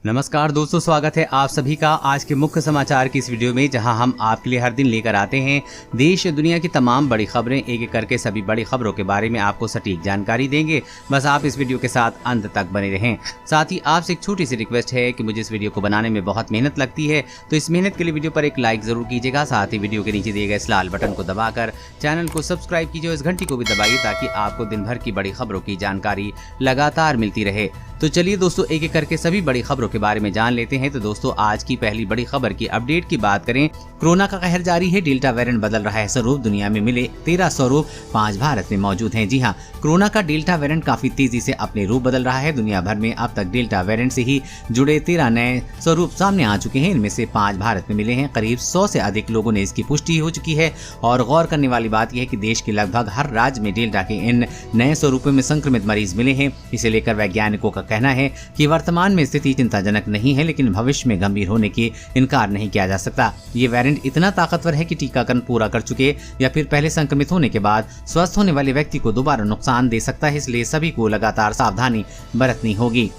नमस्कार दोस्तों, स्वागत है आप सभी का आज के मुख्य समाचार की इस वीडियो में, जहां हम आपके लिए हर दिन लेकर आते हैं देश दुनिया की तमाम बड़ी खबरें। एक एक करके सभी बड़ी खबरों के बारे में आपको सटीक जानकारी देंगे। बस आप इस वीडियो के साथ अंत तक बने रहें। साथ ही आपसे एक छोटी सी रिक्वेस्ट है कि मुझे इस वीडियो को बनाने में बहुत मेहनत लगती है, तो इस मेहनत के लिए वीडियो पर एक लाइक जरूर कीजिएगा। साथ ही वीडियो के नीचे दिए गए इस लाल बटन को दबाकर चैनल को सब्सक्राइब कीजिए, इस घंटी को भी दबाइए ताकि आपको दिन भर की बड़ी खबरों की जानकारी लगातार मिलती रहे। तो चलिए दोस्तों, एक एक करके सभी बड़ी खबरों के बारे में जान लेते हैं। तो दोस्तों, आज की पहली बड़ी खबर की अपडेट की बात करें। कोरोना का कहर जारी है, डेल्टा वेरिएंट बदल रहा है स्वरूप। दुनिया में मिले 13 स्वरूप 5 भारत में मौजूद हैं। जी हां, कोरोना का डेल्टा वेरिएंट काफी तेजी से अपने रूप बदल रहा है। दुनिया भर में अब तक डेल्टा वेरिएंट से ही जुड़े 13 नए स्वरूप सामने आ चुके हैं। इनमें से 5 भारत में मिले हैं। करीब 100 से अधिक लोगों ने इसकी पुष्टि हो चुकी है। और गौर करने वाली बात यह है कि देश के लगभग हर राज्य में डेल्टा के इन नए स्वरूपों में संक्रमित मरीज मिले हैं। इसे लेकर वैज्ञानिकों का कहना है कि वर्तमान में स्थिति चिंताजनक नहीं है, लेकिन भविष्य में गंभीर होने की इनकार नहीं किया जा सकता। ये वेरिएंट इतना ताकतवर है कि टीकाकरण पूरा कर चुके या फिर पहले संक्रमित होने के बाद स्वस्थ होने वाले व्यक्ति को दोबारा नुकसान दे सकता है। इसलिए सभी को लगातार सावधानी बरतनी होगी।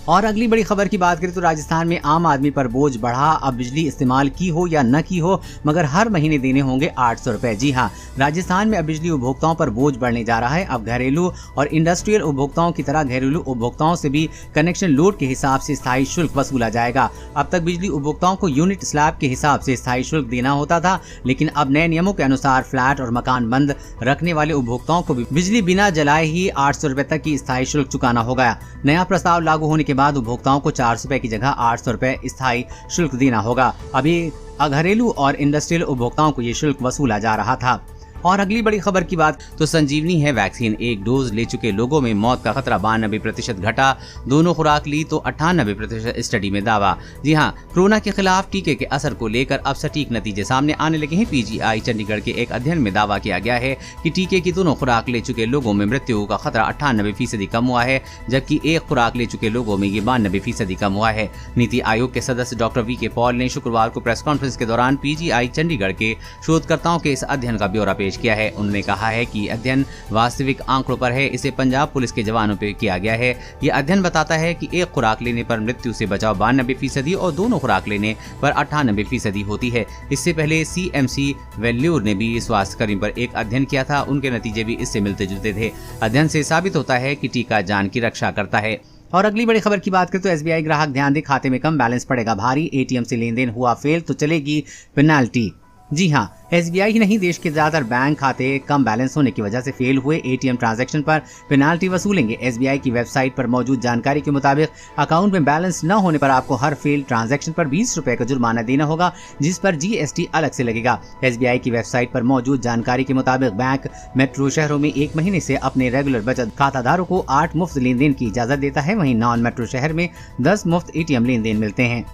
और अगली बड़ी खबर की बात करें तो राजस्थान में आम आदमी पर बोझ बढ़ा। अब बिजली इस्तेमाल की हो या न की हो, मगर हर महीने देने होंगे 800 रुपए। जी हाँ, राजस्थान में अब बिजली उपभोक्ताओं पर बोझ बढ़ने जा रहा है। अब घरेलू और इंडस्ट्रियल उपभोक्ताओं की तरह घरेलू उपभोक्ताओं से भी कनेक्शन लोड के हिसाब से स्थायी शुल्क वसूला जाएगा। अब तक बिजली उपभोक्ताओं को यूनिट स्लैब के हिसाब से स्थायी शुल्क देना होता था, लेकिन अब नए नियमों के अनुसार फ्लैट और मकान बंद रखने वाले उपभोक्ताओं को भी बिजली बिना जलाए ही 800 रुपए तक की स्थायी शुल्क चुकाना होगा। नया प्रस्ताव लागू होने के बाद उपभोक्ताओं को 400 रुपए की जगह 800 रुपए स्थायी शुल्क देना होगा। अभी घरेलू और इंडस्ट्रियल उपभोक्ताओं को ये शुल्क वसूला जा रहा था। और अगली बड़ी खबर की बात तो संजीवनी है। वैक्सीन एक डोज ले चुके लोगों में मौत का खतरा 92% घटा। दोनों खुराक ली तो 98% स्टडी में दावा। जी हां, कोरोना के खिलाफ टीके के असर को लेकर अब सटीक नतीजे सामने आने लगे हैं। पीजीआई चंडीगढ़ के एक अध्ययन में दावा किया गया है कि टीके की दोनों खुराक ले चुके लोगों में मृत्यु का खतरा 98% कम हुआ है, जबकि एक खुराक ले चुके लोगों में ये 92% कम हुआ है। नीति आयोग के सदस्य डॉक्टर वी के पॉल ने शुक्रवार को प्रेस कॉन्फ्रेंस के दौरान पीजीआई चंडीगढ़ के शोधकर्ताओं के इस अध्ययन का ब्यौरा पेश किया है। उन्होंने कहा है कि अध्ययन वास्तविक आंकड़ों पर है। इसे पंजाब पुलिस के जवानों पर किया गया है। यह अध्ययन बताता है कि एक खुराक लेने पर मृत्यु से बचाव 92% और दोनों खुराक लेने पर 98% होती है। इससे पहले सीएमसी वेल्लोर ने भी स्वास्थ्य कर्मियों पर एक अध्ययन किया था। उनके नतीजे भी इससे मिलते जुलते थे। अध्ययन से साबित होता है कि टीका जान की रक्षा करता है। और अगली बड़ी खबर की बात करें तो एसबीआई ग्राहक ध्यान दे, खाते में कम बैलेंस पड़ेगा भारी। एटीएम से लेन देन हुआ फेल तो चलेगी पेनाल्टी। जी हाँ, एसबीआई ही नहीं, देश के ज्यादातर बैंक खाते कम बैलेंस होने की वजह से फेल हुए एटीएम ट्रांजैक्शन पर पेनाल्टी वसूलेंगे। एसबीआई की वेबसाइट पर मौजूद जानकारी के मुताबिक अकाउंट में बैलेंस न होने पर आपको हर फेल ट्रांजैक्शन पर 20 रुपए का जुर्माना देना होगा, जिस पर जीएसटी अलग से लगेगा। एसबीआई की वेबसाइट पर मौजूद जानकारी के मुताबिक बैंक मेट्रो शहरों में 1 महीने से अपने रेगुलर बचत खाताधारकों को 8 मुफ्त लेन देन की इजाजत देता है। वहीं नॉन मेट्रो शहर में 10 मुफ्त एटीएम लेन देन मिलते हैं।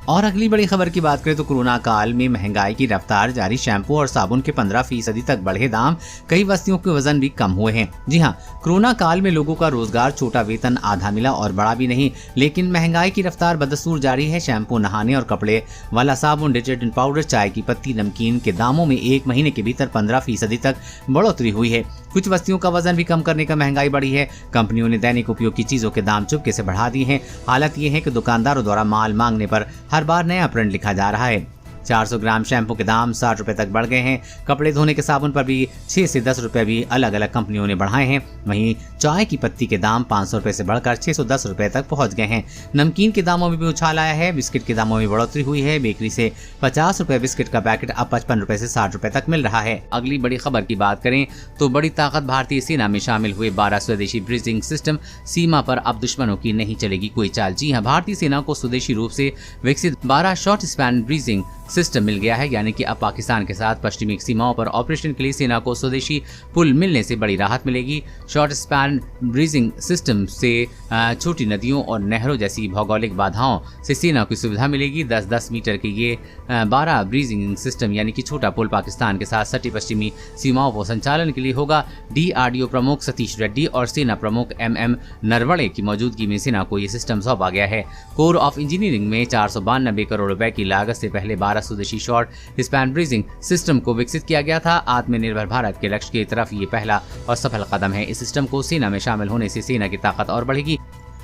और अगली बड़ी खबर की बात करें तो कोरोना काल में महंगाई की रफ्तार जारी। शैम्पू और साबुन के 15% तक बढ़े दाम। कई वस्तुओं के वजन भी कम हुए हैं। जी हाँ, कोरोना काल में लोगों का रोजगार, छोटा वेतन आधा मिला और बड़ा भी नहीं, लेकिन महंगाई की रफ्तार बदस्तूर जारी है। शैम्पू, नहाने और कपड़े वाला साबुन, डिटर्जेंट पाउडर, चाय की पत्ती, नमकीन के दामों में 1 महीने के भीतर 15% तक बढ़ोतरी हुई है। कुछ वस्तुओं का वजन भी कम करने का महंगाई बढ़ी है। कंपनियों ने दैनिक उपयोग की चीजों के दाम चुपके से बढ़ा दिए हैं। हालत ये है कि दुकानदारों द्वारा माल मांगने पर हर बार नया प्रिंट लिखा जा रहा है। 400 ग्राम शैम्पू के दाम 60 रुपए तक बढ़ गए हैं। कपड़े धोने के साबुन पर भी 6 से 10 रुपए भी अलग अलग कंपनियों ने बढ़ाए हैं। वहीं चाय की पत्ती के दाम 500 रुपए से बढ़कर 610 रुपए तक पहुंच गए हैं। नमकीन के दामों में भी उछाल आया है। बिस्किट के दामों में बढ़ोतरी हुई है। बेकरी से 50 रुपए बिस्किट का पैकेट अब 55 रुपए से 60 रुपए तक मिल रहा है। अगली बड़ी खबर की बात करें तो बड़ी ताकत भारतीय सेना में शामिल हुए 12 स्वदेशी ब्रीजिंग सिस्टम। सीमा पर अब दुश्मनों की नहीं चलेगी कोई चाल। जी हाँ, भारतीय सेना को स्वदेशी रूप से विकसित 12 शॉर्ट स्पैन ब्रीजिंग सिस्टम मिल गया है, यानी कि अब पाकिस्तान के साथ पश्चिमी सीमाओं पर ऑपरेशन के लिए सेना को स्वदेशी पुल मिलने से बड़ी राहत मिलेगी। शॉर्ट स्पैन ब्रीजिंग सिस्टम से छोटी नदियों और नहरों जैसी भौगोलिक बाधाओं से सेना को सुविधा मिलेगी। 10-10 मीटर के ये 12 ब्रीजिंग सिस्टम यानी कि छोटा पुल पाकिस्तान के साथ सटी पश्चिमी सीमाओं को संचालन के लिए होगा। डीआरडीओ प्रमुख सतीश रेड्डी और सेना प्रमुख एमएम नरवणे की मौजूदगी में सेना को ये सिस्टम सौंपा गया है। कोर ऑफ इंजीनियरिंग में 492 करोड़ रुपए की लागत से पहले 12 स्वदेशी शॉर्ट स्पैन ब्रीजिंग सिस्टम को विकसित किया गया था। आत्मनिर्भर भारत के लक्ष्य की तरफ ये पहला और सफल कदम है। इस सिस्टम को सेना में शामिल होने से सेना की ताकत और बढ़ेगी।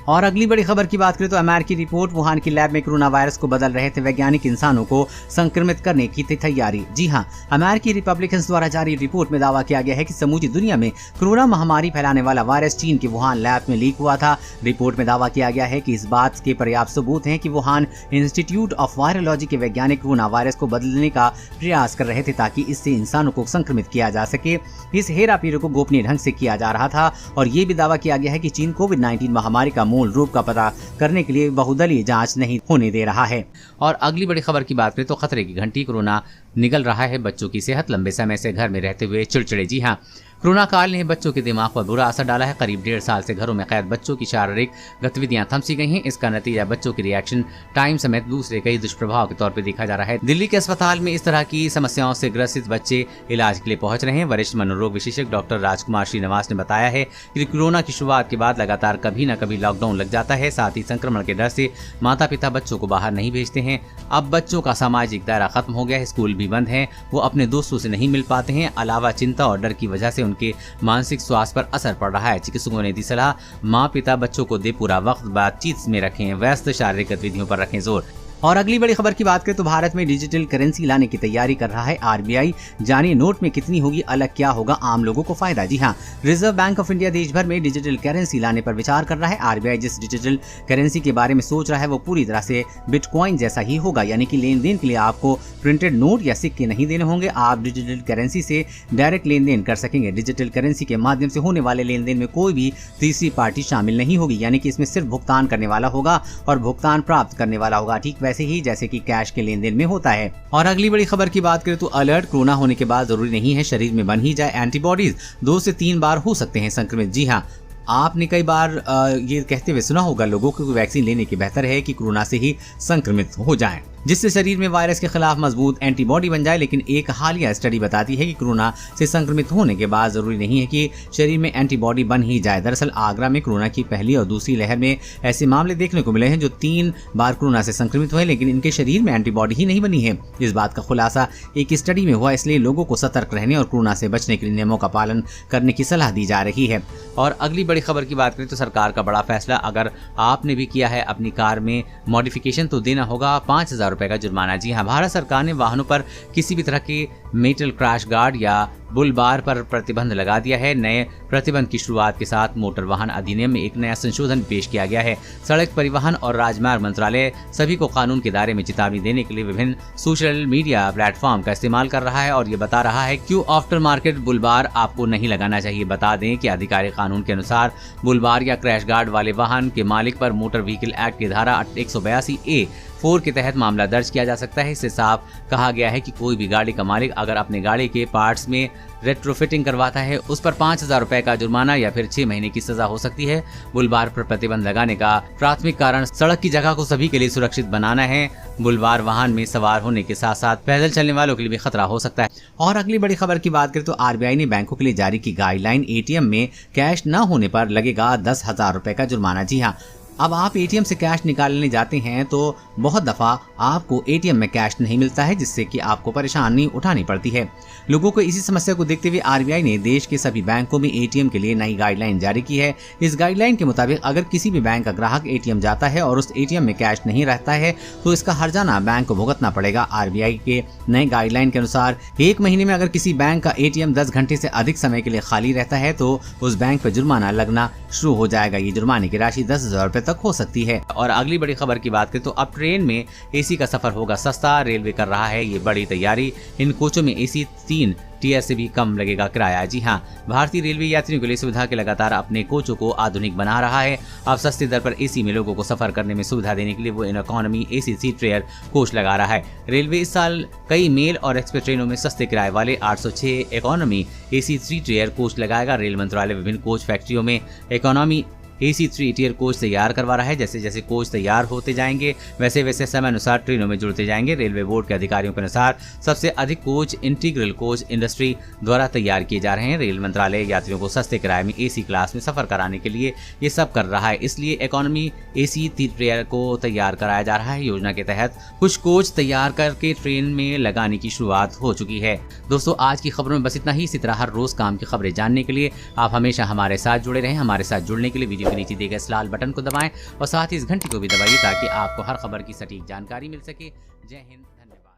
और अगली बड़ी खबर की बात करें तो अमेरिकी रिपोर्ट, वुहान की लैब में कोरोना वायरस को बदल रहे थे वैज्ञानिक इंसानों को संक्रमित करने की थी तैयारी। जी हां, अमेरिकी रिपब्लिकन्स द्वारा जारी रिपोर्ट में दावा किया गया है कि समूची दुनिया में कोरोना महामारी फैलाने वाला वायरस चीन के वुहान लैब में लीक हुआ था। रिपोर्ट में दावा किया गया है कि इस बात के पर्याप्त सबूत हैं कि वुहान इंस्टीट्यूट ऑफ वायरोलॉजी के वैज्ञानिक कोरोना वायरस को बदलने का प्रयास कर रहे थे ताकि इससे इंसानों को संक्रमित किया जा सके। इस हेराफेरी को गोपनीय ढंग से किया जा रहा था और ये भी दावा किया गया है कि चीन कोविड-19 महामारी का मूल रूप का पता करने के लिए बहुदलीय जांच नहीं होने दे रहा है। और अगली बड़ी खबर की बात करें तो खतरे की घंटी, कोरोना निगल रहा है बच्चों की सेहत, लंबे समय से घर में रहते हुए चिड़चिड़े। जी हाँ, कोरोना काल ने बच्चों के दिमाग पर बुरा असर डाला है। करीब 1.5 साल से घरों में कैद बच्चों की शारीरिक गतिविधियां थम सी गई हैं। इसका नतीजा बच्चों की रिएक्शन टाइम समेत दूसरे कई दुष्प्रभाव के तौर पर देखा जा रहा है। दिल्ली के अस्पताल में इस तरह की समस्याओं से ग्रसित बच्चे इलाज के लिए पहुंच रहे हैं। वरिष्ठ मनोरोग विशेषज्ञ डॉक्टर राजकुमार श्रीनिवास ने बताया है कि कोरोना की शुरुआत के बाद लगातार कभी न कभी लॉकडाउन लग जाता है। साथ ही संक्रमण के डर से माता पिता बच्चों को बाहर नहीं भेजते हैं। अब बच्चों का सामाजिक दायरा खत्म हो गया है, स्कूल भी बंद है, वो अपने दोस्तों से नहीं मिल पाते हैं। अलावा चिंता और डर की वजह से उनके मानसिक स्वास्थ्य पर असर पड़ रहा है। चिकित्सकों ने दी सलाह, माँ पिता बच्चों को दे पूरा वक्त बातचीत में रखें, व्यस्त शारीरिक गतिविधियों पर रखें जोर। और अगली बड़ी खबर की बात करें तो भारत में डिजिटल करेंसी लाने की तैयारी कर रहा है आरबीआई। जानिए नोट में कितनी होगी अलग, क्या होगा आम लोगों को फायदा। जी हां, रिजर्व बैंक ऑफ इंडिया देश भर में डिजिटल करेंसी लाने पर विचार कर रहा है। आरबीआई जिस डिजिटल करेंसी के बारे में सोच रहा है वो पूरी तरह से बिटकॉइन जैसा ही होगा, यानी कि लेन देन के लिए आपको प्रिंटेड नोट या सिक्के नहीं देने होंगे। आप डिजिटल करेंसी से डायरेक्ट लेन देन कर सकेंगे। डिजिटल करेंसी के माध्यम से होने वाले लेन देन में कोई भी तीसरी पार्टी शामिल नहीं होगी, यानी कि इसमें सिर्फ भुगतान करने वाला होगा और भुगतान प्राप्त करने वाला होगा, ठीक वैसे ही जैसे कि कैश के लेन देन में होता है। और अगली बड़ी खबर की बात करें तो अलर्ट, कोरोना होने के बाद जरूरी नहीं है शरीर में बन ही जाए एंटीबॉडीज, 2 से 3 बार हो सकते हैं संक्रमित। जी हाँ, आपने कई बार ये कहते हुए सुना होगा लोगों को वैक्सीन लेने की बेहतर है कि कोरोना से ही संक्रमित हो जाएं, जिससे शरीर में वायरस के खिलाफ मजबूत एंटीबॉडी बन जाए। लेकिन एक हालिया स्टडी बताती है कि कोरोना से संक्रमित होने के बाद जरूरी नहीं है कि शरीर में एंटीबॉडी बन ही जाए। दरअसल आगरा में कोरोना की पहली और दूसरी लहर में ऐसे मामले देखने को मिले हैं जो 3 बार कोरोना से संक्रमित हुए लेकिन इनके शरीर में एंटीबॉडी ही नहीं बनी है। इस बात का खुलासा एक स्टडी में हुआ, इसलिए लोगों को सतर्क रहने और कोरोना से बचने के लिए नियमों का पालन करने की सलाह दी जा रही है। और अगली बड़ी खबर की बात करें तो सरकार का बड़ा फैसला, अगर आपने भी किया है अपनी कार में मॉडिफिकेशन तो देना होगा 5,000 रुपए का जुर्माना। जी हाँ, भारत सरकार ने वाहनों पर किसी भी तरह के मेटल क्रैश गार्ड या बुल बार पर प्रतिबंध लगा दिया है। नए प्रतिबंध की शुरुआत के साथ मोटर वाहन अधिनियम में एक नया संशोधन पेश किया गया है। सड़क परिवहन और राजमार्ग मंत्रालय सभी को कानून के दायरे में चेतावनी देने के लिए विभिन्न सोशल मीडिया प्लेटफॉर्म का इस्तेमाल कर रहा है और ये बता रहा है क्यों आफ्टर मार्केट बुल बार आपको नहीं लगाना चाहिए। बता दें कि आधिकारिक कानून के अनुसार बुल बार या क्रैश गार्ड वाले वाहन के मालिक पर मोटर व्हीकल एक्ट की धारा 182A(4) के तहत मामला दर्ज किया जा सकता है। इससे साफ कहा गया है कि कोई भी गाड़ी का मालिक अगर अपने गाड़ी के पार्ट्स में रेट्रोफिटिंग करवाता है उस पर 5,000 रुपए का जुर्माना या फिर 6 महीने की सजा हो सकती है। बुलबार पर प्रतिबंध लगाने का प्राथमिक कारण सड़क की जगह को सभी के लिए सुरक्षित बनाना है। बुलबार वाहन में सवार होने के साथ साथ पैदल चलने वालों के लिए भी खतरा हो सकता है। और अगली बड़ी खबर की बात करें तो आरबीआई ने बैंकों के लिए जारी की गाइडलाइन, एटीएम में कैश न होने पर लगेगा 10,000 रुपए का जुर्माना। जी हाँ, अब आप एटीएम से कैश निकालने जाते हैं तो बहुत दफा आपको एटीएम में कैश नहीं मिलता है, जिससे कि आपको परेशानी उठानी पड़ती है। लोगों को इसी समस्या को देखते हुए आरबीआई ने देश के सभी बैंकों में एटीएम के लिए नई गाइडलाइन जारी की है। इस गाइडलाइन के मुताबिक अगर किसी भी बैंक का ग्राहक एटीएम जाता है और उस एटीएम में कैश नहीं रहता है तो इसका हर्जाना बैंक को भुगतना पड़ेगा। आरबीआई के नए गाइडलाइन के अनुसार 1 महीने में अगर किसी बैंक का एटीएम 10 घंटे से अधिक समय के लिए खाली रहता है तो उस बैंक पर जुर्माना लगना शुरू हो जाएगा। ये जुर्माने की राशि 10,000 रुपए तक हो सकती है। और अगली बड़ी खबर की बात करें तो अब ट्रेन में एसी का सफर होगा सस्ता, रेलवे कर रहा है ये बड़ी तैयारी। इन कोचों में एसी 3 टीयर से भी कम लगेगा किराया। जी हाँ, भारतीय रेलवे यात्रियों के लिए सुविधा के लगातार अपने कोचों को आधुनिक बना रहा है। अब सस्ती दर पर एसी में लोगों को सफर करने में सुविधा देने के लिए वो in economy AC 3 tier coach लगा रहा है। रेलवे इस साल कई मेल और एक्सप्रेस ट्रेनों में सस्ते किराए वाले 806 इकोनॉमी एसी 3 टीयर कोच लगाएगा। रेल मंत्रालय विभिन्न कोच फैक्ट्रियों में इकोनॉमी एसी 3 टीयर कोच तैयार करवा रहा है। जैसे जैसे कोच तैयार होते जाएंगे वैसे वैसे समय अनुसार ट्रेनों में जुड़ते जाएंगे। रेलवे बोर्ड के अधिकारियों के अनुसार सबसे अधिक कोच इंटीग्रल कोच इंडस्ट्री द्वारा तैयार किए जा रहे हैं। रेल मंत्रालय यात्रियों को सस्ते किराए में एसी क्लास में सफर कराने के लिए ये सब कर रहा है, इसलिए इकोनॉमी एसी 3 टीयर को तैयार कराया जा रहा है। योजना के तहत कुछ कोच तैयार करके ट्रेन में लगाने की शुरुआत हो चुकी है। दोस्तों, आज की खबरों में बस इतना ही। इसी तरह हर रोज काम की खबरें जानने के लिए आप हमेशा हमारे साथ जुड़े रहें। हमारे साथ जुड़ने के लिए वीडियो वीडियो के नीचे दिए गए इस लाल बटन को दबाएं और साथ ही इस घंटी को भी दबाइए ताकि आपको हर खबर की सटीक जानकारी मिल सके। जय हिंद, धन्यवाद।